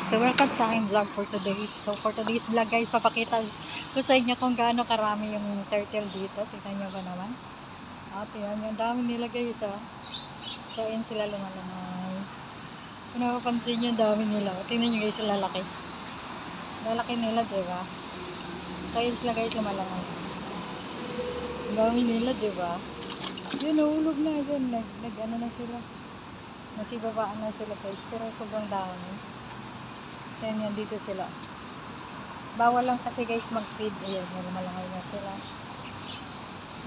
guys, so welcome sa aking vlog for today. So for today's vlog guys, papakita ko sa inyo kung gaano karami yung turtle dito. Tingnan nyo ba naman? Tingnan nyo, ang dami nila guys. So yun sila lumalangay. Kung napapansin nyo, ang dami nila. Tingnan nyo guys, lalaki. Lalaki nila, diba? So yun sila guys, lumalangay. Ang dami nila, diba? Yun, nahulog na. Yun, nag-ano na sila. Nasibabaan na sila guys, pero sobrang dami. Yan yan, dito sila. Bawal lang kasi guys mag-feed. Ayan, lumalangay na sila.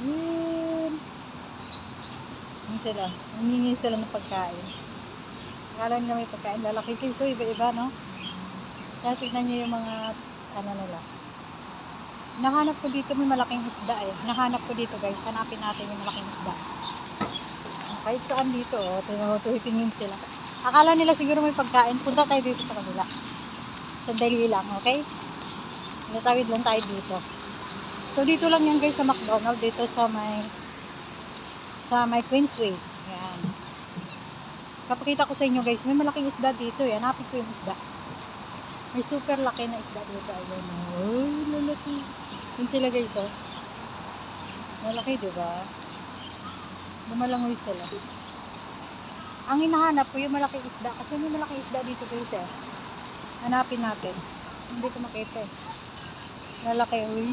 Yan. Yan sila. Humingi sila ng pagkain. Akala nila may pagkain. Lalaki guys, so iba-iba, no? Kaya tignan nyo yung mga, ano nila. Nahanap ko dito, may malaking isda eh. Nahanap ko dito guys, hanapin natin yung malaking isda. Kahit saan dito, tingin sila. Akala nila siguro may pagkain. Punta tayo dito sa kabila. Sandali lang, okay? Natawid lang tayo dito. So, dito lang yan guys sa McDonald's. Dito sa may Queensway. Yan. Papakita ko sa inyo guys. May malaking isda dito. Yan. Hanapin ko yung isda. May super laki na isda dito. Ayun. Oh, lalaki. Yun sila guys, oh. Malaki, diba? Lumalangoy sila. Ang hinahanap ko yung malaking isda. Kasi may malaking isda dito guys eh. Hanapin natin. Hindi ko makita eh. Lalaki. Uy!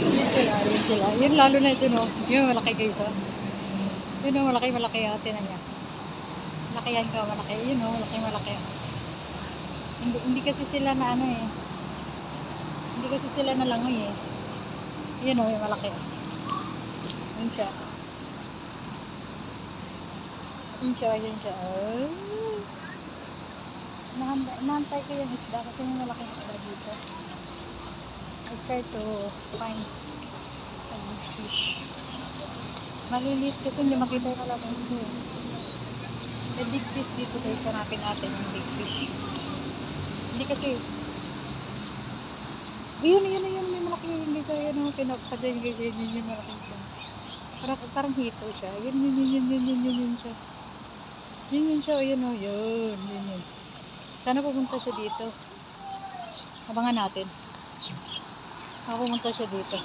Yun sila. Yun sila. Yun lalo na ito no. Yun malaki guys oh. Yun o malaki ate na niya. Malaki yan ka malaki. Yun o malaki. Hindi kasi sila na ano eh. Hindi kasi sila nalangoy eh. Yun o yung malaki. Yun siya. Oh. Nahantay ko yung isda kasi may malaking isda dito. I try to find a big fish. Malilis kasi hindi makita yung malaking isda. May big fish dito guys. Hanapin natin yung big fish. Hindi kasi yun. May malaki yung guys. Yun yung pinapakadyan guys. Yun yung malaking isda. Parang hito siya. Yun siya. Yun siya. Yun. Sana pupunta siya dito. Abangan natin. Pupunta siya dito.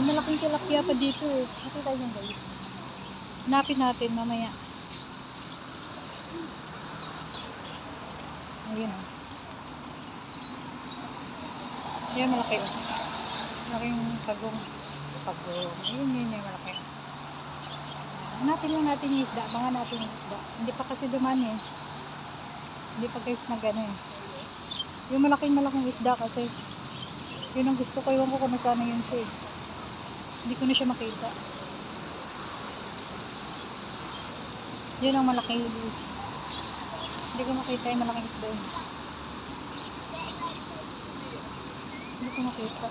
Yung malaking tilapia pa dito. Nakita nyo guys. Hanapin natin mamaya. Ayun o. Yan malaki o. Malaking pagong. Ayun yung malaki. Hanapin lang natin yung isda. Abangan natin yung isda. Hindi pa kasi duman eh. Hindi pa guys magano eh. Yung malaking isda kasi. Yun ang gusto ko. Iwan ko kung nasaan yun siya eh. Hindi ko na siya makita. Yun ang malaki. Hindi ko makita yung malaking isda yun. Hindi ko makita.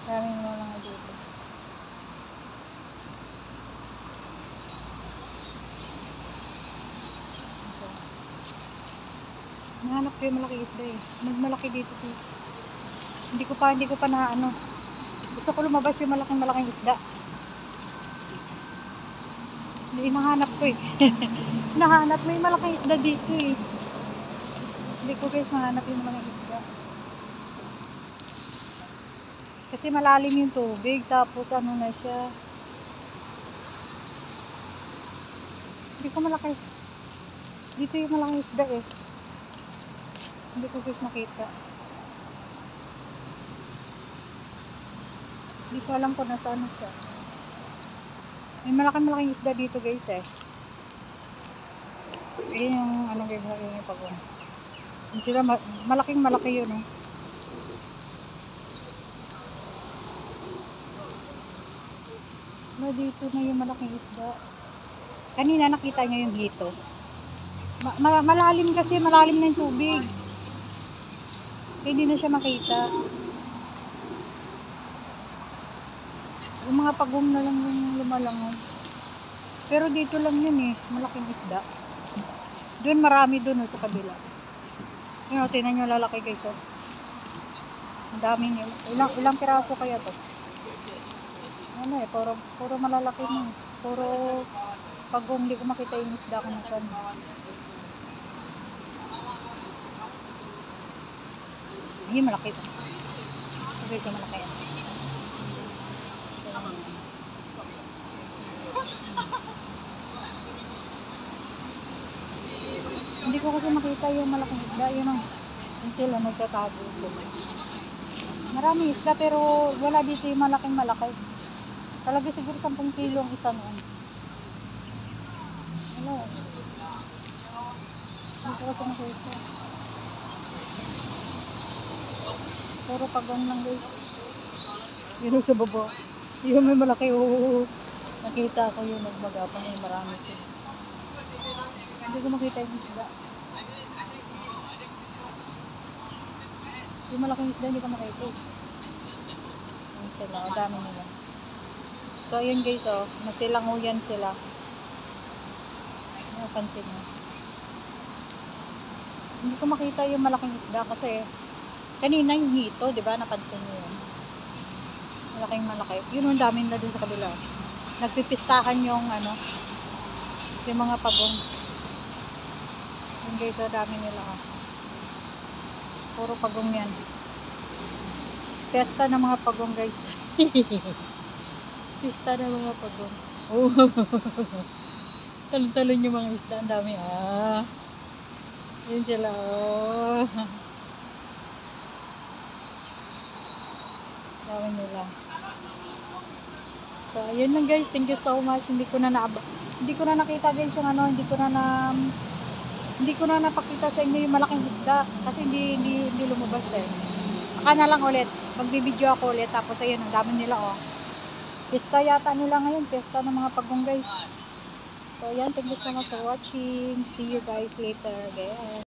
Dami mo lang dito. Okay. Nahanap ko yung malaking isda eh. Malaki dito guys. Hindi ko pa na ano. Gusto ko lumabas yung malaking isda. Hindi nahanap ko eh. Nahanap mo yung malaking isda dito eh. Hindi ko guys mahanap yung malaking isda. Kasi malalim yung tubig, tapos ano na siya. Hindi ko malaki. Dito yung malaking isda eh. Hindi ko guys makita. Hindi ko alam kung nasaan na siya. May malaking isda dito guys eh. Ayun yung ano guys, yung pagong. Yung sila, malaki yun oh. Dito na yung malaking isda. Kanina nakita nyo yung hito. Malalim kasi, malalim na yung tubig. Hindi na siya makita. Yung mga pagong na lang yung lumalangon. Pero dito lang yun eh, malaking isda. Doon marami doon sa kabila. Yun o, tinan nyo lalaki guys oh. Ang dami nyo. Ilang piraso kaya to? ano eh, puro malalaki na. Puro pagong hindi ko makita yung isda ko na siya. Ayun, malaki ito. Okay, so malaki yan. Hindi ko kasi makita yung malaking isda. Yun sila, nagtatago sila. Maraming isda pero wala dito yung malaking malaki. Talaga siguro 10 kilo ang isa noon. Wala. Hindi ko kasi makita. Puro pagong lang guys. Yun sa baba. Yun may malaki. Nakita ko yun nagmagapang yung marami sila. Hindi ko makita yung isda. Yung malaking isda hindi ko makita. Yun sila. O dami nila. So ayun guys, masilanguyan sila. Napansin mo. Hindi ko makita yung malaking isda kasi kanina yung hito, di ba? Napansin nyo yun. Malaking malaki. Yun ang dami na dun sa kabila. Nagpipistahan yung yung mga pagong. Yun guys, dami nila. Puro pagong yan. Pesta ng mga pagong guys. Pista ng mga pagong. Oh. Talon-talon yung mga isda. Ang dami. Yun sila. Dami nila. So, ayun lang guys. Thank you so much. Hindi ko na nakita guys yung hindi ko na napakita sa inyo yung malaking isda. Kasi hindi lumabas eh. Saka na lang ulit. Magbibideo ako ulit. Tapos ayun, ang dami nila Pesta yata nila ngayon. Pesta ng mga pagong guys. So, ayan. Thank you so much for watching. See you guys later again.